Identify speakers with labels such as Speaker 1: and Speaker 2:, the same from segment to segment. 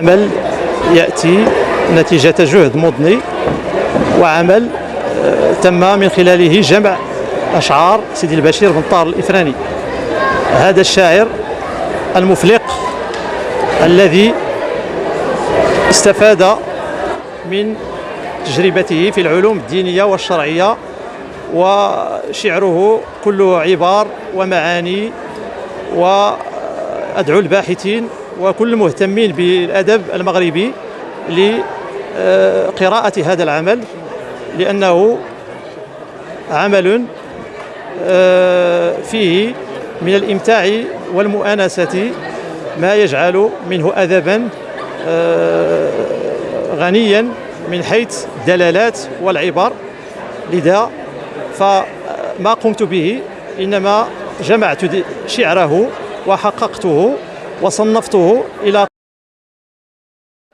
Speaker 1: عمل يأتي نتيجة جهد مضني وعمل تم من خلاله جمع أشعار سيدي البشير بن طاهر الإفراني، هذا الشاعر المفلق الذي استفاد من تجربته في العلوم الدينية والشرعية، وشعره كله عبار ومعاني، وأدعو الباحثين وكل المهتمين بالأدب المغربي لقراءة هذا العمل، لأنه عمل فيه من الإمتاع والمؤانسة ما يجعل منه أدبا غنيا من حيث الدلالات والعبر. لذا فما قمت به إنما جمعت شعره وحققته وصنفته إلى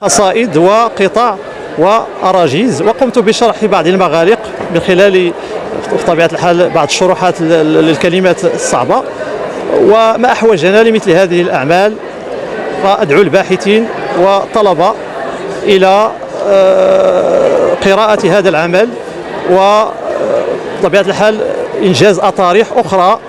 Speaker 1: قصائد وقطع وأراجيز، وقمت بشرح بعض المغالق من خلال بطبيعة الحال بعض الشروحات للكلمات الصعبة. وما أحوجنا لمثل هذه الأعمال، فأدعو الباحثين وطلبة إلى قراءة هذا العمل، وبطبيعة الحال إنجاز أطارح أخرى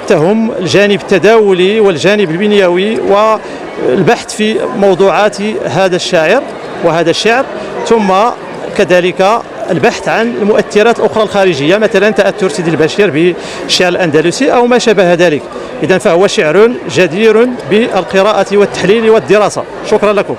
Speaker 1: تهم الجانب التداولي والجانب البنيوي والبحث في موضوعات هذا الشاعر وهذا الشعر، ثم كذلك البحث عن المؤثرات الأخرى الخارجية، مثلا تأثر سيدي البشير بالشعر الأندلسي أو ما شابه ذلك. إذن فهو شعر جدير بالقراءة والتحليل والدراسة. شكرا لكم.